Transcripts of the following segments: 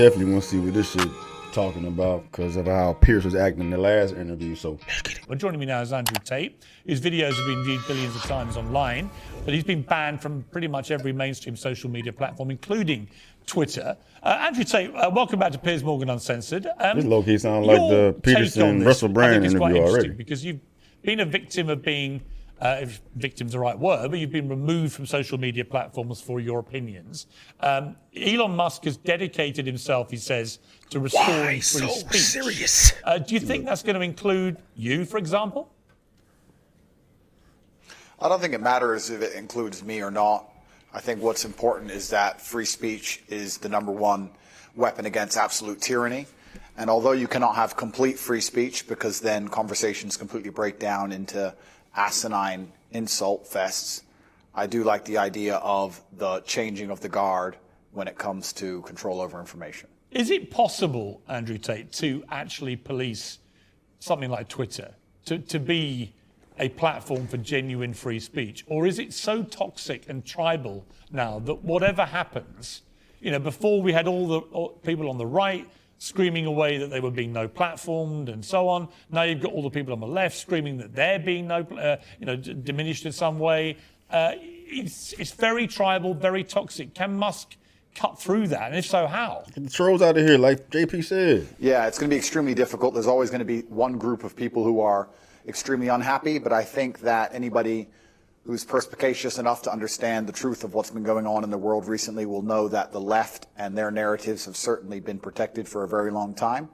definitely want to see what this shit talking about because of how Piers was acting in the last interview. So well, joining me now is Andrew Tate. His videos have been viewed billions of times online, but he's been banned from pretty much every mainstream social media platform, including Twitter. Andrew Tate, welcome back to Piers Morgan Uncensored. This low-key sounds like the Peterson Russell Brand interview already. Because you've been a victim of being, if victim's the right word, but you've been removed from social media platforms for your opinions. Elon Musk has dedicated himself, he says, to restoring free speech. Serious? Do you think that's going to include you, for example? I don't think it matters if it includes me or not. I think what's important is that free speech is the #1 weapon against absolute tyranny. And although you cannot have complete free speech because then conversations completely break down into asinine insult fests, I do like the idea of the changing of the guard when it comes to control over information. Is it possible, Andrew Tate, to actually police something like Twitter, to be a platform for genuine free speech? Or is it so toxic and tribal now that whatever happens, before we had all the people on the right screaming away that they were being no platformed and so on. Now you've got all the people on the left screaming that they're being diminished in some way. It's very tribal, very toxic. Can Musk cut through that? And if so, how? Get the trolls out of here, like JP said. Yeah, it's going to be extremely difficult. There's always going to be one group of people who are extremely unhappy, but I think that anybody who's perspicacious enough to understand the truth of what's been going on in the world recently will know that the left and their narratives have certainly been protected for a very long time.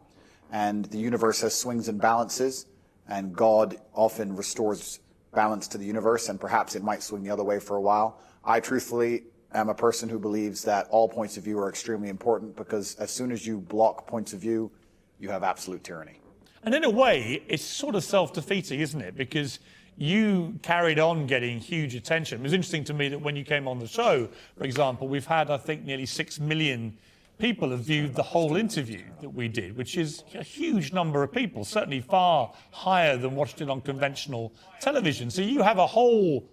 And the universe has swings and balances, and God often restores balance to the universe, and perhaps it might swing the other way for a while. I truthfully am a person who believes that all points of view are extremely important, because as soon as you block points of view, you have absolute tyranny. And in a way, it's sort of self-defeating, isn't it? Because you carried on getting huge attention. It was interesting to me that when you came on the show, for example, we've had, I think, nearly 6 million people have viewed the whole interview that we did, which is a huge number of people, certainly far higher than watched it on conventional television. So you have a whole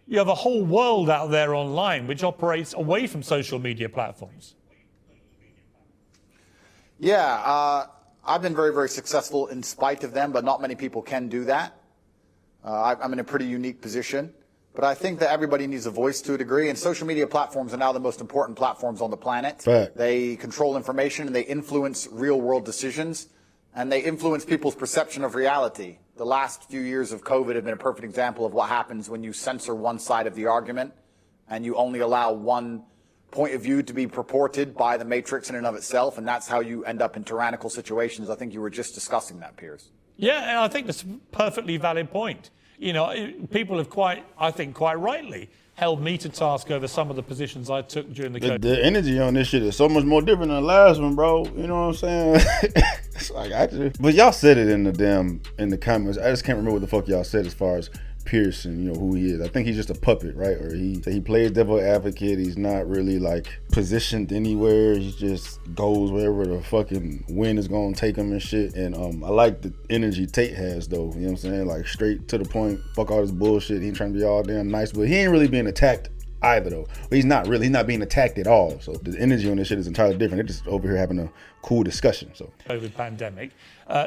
world out there online which operates away from social media platforms. Yeah, I've been very, very successful in spite of them, but not many people can do that. I'm in a pretty unique position, but I think that everybody needs a voice to a degree, and social media platforms are now the most important platforms on the planet. Fact. They control information, and they influence real-world decisions, and they influence people's perception of reality. The last few years of COVID have been a perfect example of what happens when you censor one side of the argument, and you only allow one point of view to be purported by the matrix in and of itself, and that's how you end up in tyrannical situations. I think you were just discussing that, Piers. Yeah, and I think that's a perfectly valid point. People have quite rightly held me to task over some of the positions I took during the COVID. The energy on this shit is so much more different than the last one, bro. You know what I'm saying? It's like but y'all said it in the comments. I just can't remember what the fuck y'all said as far as Piers and who he is. I think he's just a puppet, right? Or he plays devil advocate. He's not really like positioned anywhere. He just goes wherever the fucking wind is gonna take him and shit. And I like the energy Tate has though. You know what I'm saying? Like straight to the point. Fuck all this bullshit. He ain't trying to be all damn nice, but he ain't really being attacked either though. But he's not being attacked at all. So the energy on this shit is entirely different. They're just over here having a cool discussion. So COVID pandemic,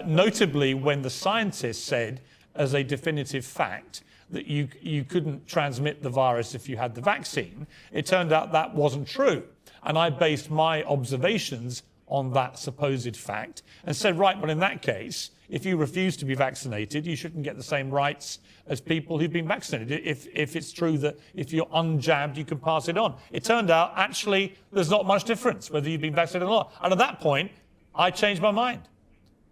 notably when the scientists said as a definitive fact that you couldn't transmit the virus if you had the vaccine, it turned out that wasn't true. And I based my observations on that supposed fact and said, right, well, in that case, if you refuse to be vaccinated, you shouldn't get the same rights as people who've been vaccinated. If it's true that if you're unjabbed, you can pass it on. It turned out, actually, there's not much difference whether you've been vaccinated or not. And at that point, I changed my mind.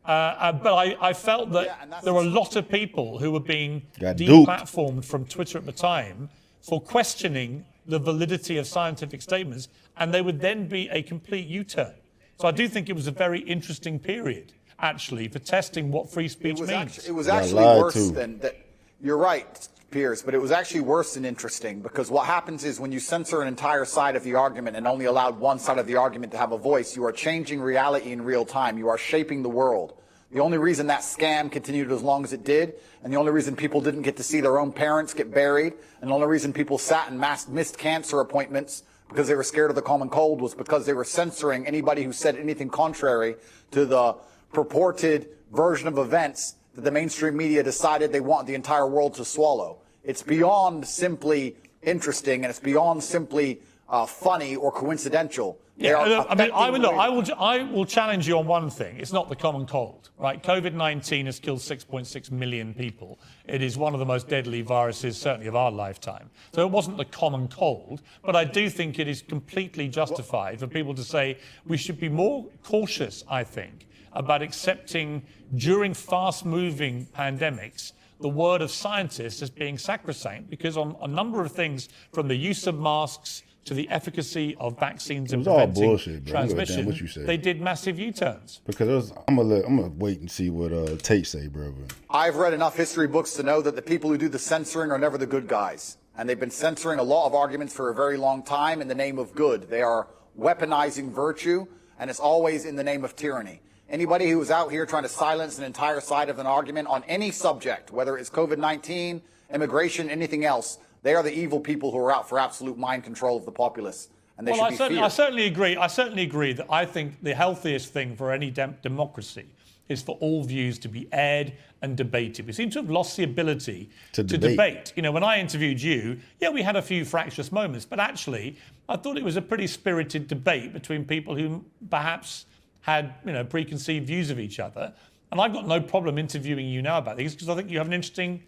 But I felt that there were a lot of people who were being deplatformed from Twitter at the time for questioning the validity of scientific statements, and there would then be a complete U-turn. So I do think it was a very interesting period, actually, for testing what free speech means. It was actually worse than that. You're right, Piers, but it was actually worse than interesting, because what happens is when you censor an entire side of the argument and only allowed one side of the argument to have a voice, you are changing reality in real time. You are shaping the world. The only reason that scam continued as long as it did, and the only reason people didn't get to see their own parents get buried, and the only reason people sat and missed cancer appointments because they were scared of the common cold was because they were censoring anybody who said anything contrary to the purported version of events that the mainstream media decided they want the entire world to swallow. It's beyond simply interesting, and it's beyond simply funny or coincidental. Yeah, I mean, I will challenge you on one thing. It's not the common cold, right? COVID-19 has killed 6.6 million people. It is one of the most deadly viruses, certainly of our lifetime. So it wasn't the common cold, but I do think it is completely justified for people to say we should be more cautious, I think, about accepting during fast-moving pandemics the word of scientists as being sacrosanct, because on a number of things, from the use of masks to the efficacy of vaccines and preventing bullshit, bro. transmission, What you said. they did massive U-turns. Because I'm gonna wait and see what Tate say, bro. I've read enough history books to know that the people who do the censoring are never the good guys. And they've been censoring a lot of arguments for a very long time in the name of good. They are weaponizing virtue, and it's always in the name of tyranny. Anybody who is out here trying to silence an entire side of an argument on any subject, whether it's COVID-19, immigration, anything else, they are the evil people who are out for absolute mind control of the populace, and they should be feared. I certainly agree. I certainly agree that I think the healthiest thing for any democracy is for all views to be aired and debated. We seem to have lost the ability to debate. You know, when I interviewed you, yeah, we had a few fractious moments, but actually, I thought it was a pretty spirited debate between people who perhaps had, you know, preconceived views of each other. And I've got no problem interviewing you now about these because I think you have an interesting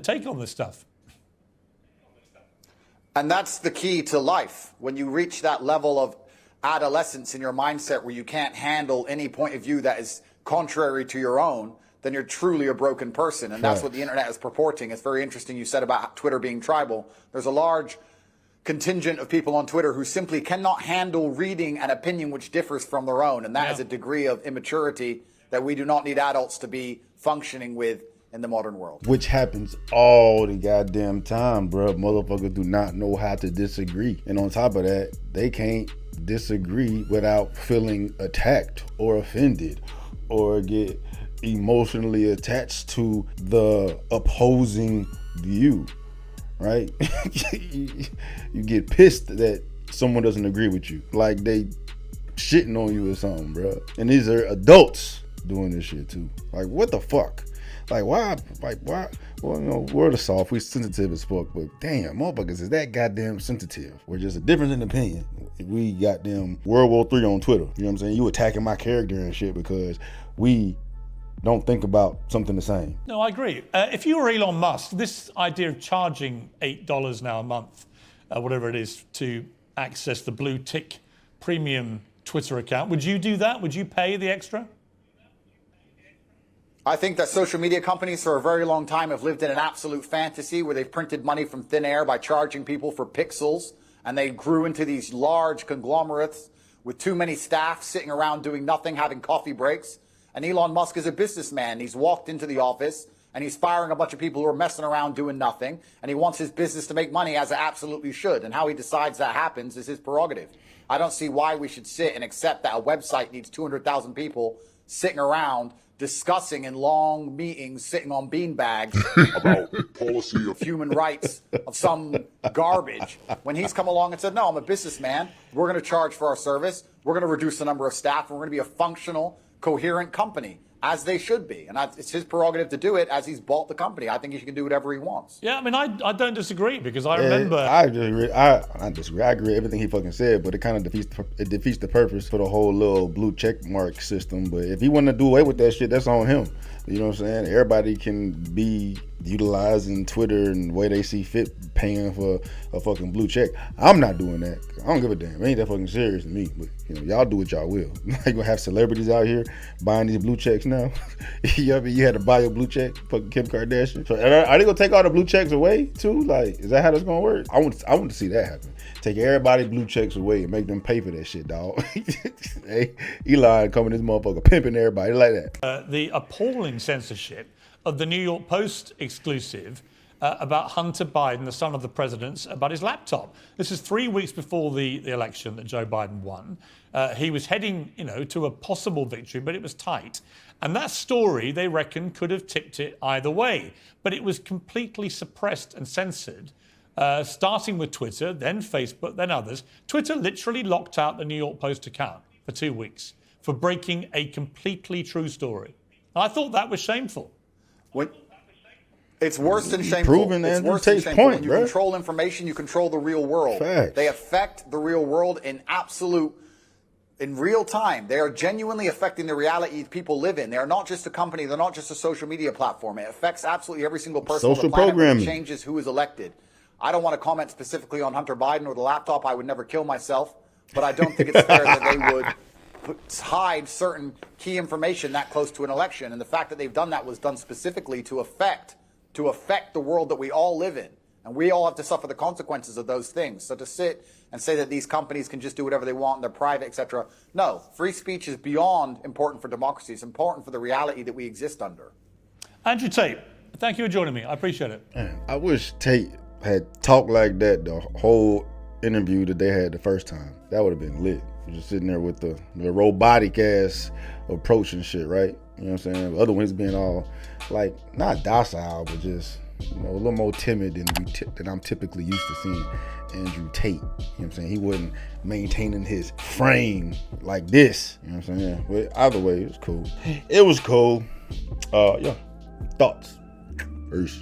take on this stuff. And that's the key to life. When you reach that level of adolescence in your mindset where you can't handle any point of view that is contrary to your own, then you're truly a broken person. And that's what the internet is purporting. It's very interesting you said about Twitter being tribal. There's a large contingent of people on Twitter who simply cannot handle reading an opinion which differs from their own. And that is a degree of immaturity that we do not need adults to be functioning with in the modern world. Which happens all the goddamn time, bro. Motherfuckers do not know how to disagree. And on top of that, they can't disagree without feeling attacked or offended or get emotionally attached to the opposing view, right? You get pissed that someone doesn't agree with you. Like they shitting on you or something, bro. And these are adults doing this shit too. Like, what the fuck? Like, why? Well, you know, we're the soft, we sensitive as fuck, but damn, motherfuckers is that goddamn sensitive. We're just a difference in opinion. We goddamn World War III on Twitter. You know what I'm saying? You attacking my character and shit because we don't think about something the same. No, I agree. If you were Elon Musk, this idea of charging $8 now a month, whatever it is, to access the blue tick premium Twitter account, would you do that? Would you pay the extra? I think that social media companies for a very long time have lived in an absolute fantasy where they've printed money from thin air by charging people for pixels, and they grew into these large conglomerates with too many staff sitting around doing nothing, having coffee breaks. And Elon Musk is a businessman. He's walked into the office and he's firing a bunch of people who are messing around doing nothing, and he wants his business to make money, as it absolutely should. And how he decides that happens is his prerogative. I don't see why we should sit and accept that a website needs 200,000 people sitting around discussing in long meetings, sitting on beanbags about policy of human rights of some garbage. When he's come along and said, no, I'm a businessman, we're going to charge for our service, we're going to reduce the number of staff, and we're going to be a functional, coherent company, as they should be. And it's his prerogative to do it, as he's bought the company. I think he can do whatever he wants. Yeah, I mean, I don't disagree, because I remember... I disagree. I disagree. I agree with everything he fucking said, but it kind of defeats the purpose for the whole little blue check mark system. But if he wanted to do away with that shit, that's on him. You know what I'm saying? Everybody can be utilizing Twitter and the way they see fit, paying for a fucking blue check. I'm not doing that. I don't give a damn. It ain't that fucking serious to me. But you know, y'all do what y'all will. You gonna have celebrities out here buying these blue checks now? You had to buy your blue check, fucking Kim Kardashian. So are they gonna take all the blue checks away too? Like, is that how that's gonna work? I want to see that happen. Take everybody blue checks away and make them pay for that shit, dog. Hey, Elon coming this motherfucker pimping everybody like that. The appalling censorship of the New York Post exclusive about Hunter Biden, the son of the president, about his laptop. This is 3 weeks before the election that Joe Biden won. He was heading, to a possible victory, but it was tight. And that story, they reckon, could have tipped it either way. But it was completely suppressed and censored starting with Twitter, then Facebook, then others. Twitter literally locked out the New York Post account for 2 weeks for breaking a completely true story. I thought that was shameful. It's worse than shameful. Proving it's Andrew worse than Tate's shameful. point, When you bro. control information, you control the real world. Facts. They affect the real world in real time. They are genuinely affecting the reality people live in. They are not just a company. They're not just a social media platform. It affects absolutely every single person on Social the planet. programming. It changes who is elected. I don't want to comment specifically on Hunter Biden or the laptop. I would never kill myself. But I don't think it's fair that they would hide certain key information that close to an election. And the fact that they've done that was done specifically to affect the world that we all live in. And we all have to suffer the consequences of those things. So to sit and say that these companies can just do whatever they want, and they're private, etc. No, free speech is beyond important for democracy. It's important for the reality that we exist under. Andrew Tate, thank you for joining me. I appreciate it. Man, I wish Tate had talked like that the whole interview that they had the first time. That would have been lit. You're just sitting there with the robotic ass approach and shit, right? You know what I'm saying? The other ones being all like not docile, but just a little more timid than I'm typically used to seeing Andrew Tate. You know what I'm saying? He wasn't maintaining his frame like this. You know what I'm saying? But either way, it was cool. It was cool. Yeah. Thoughts? Peace.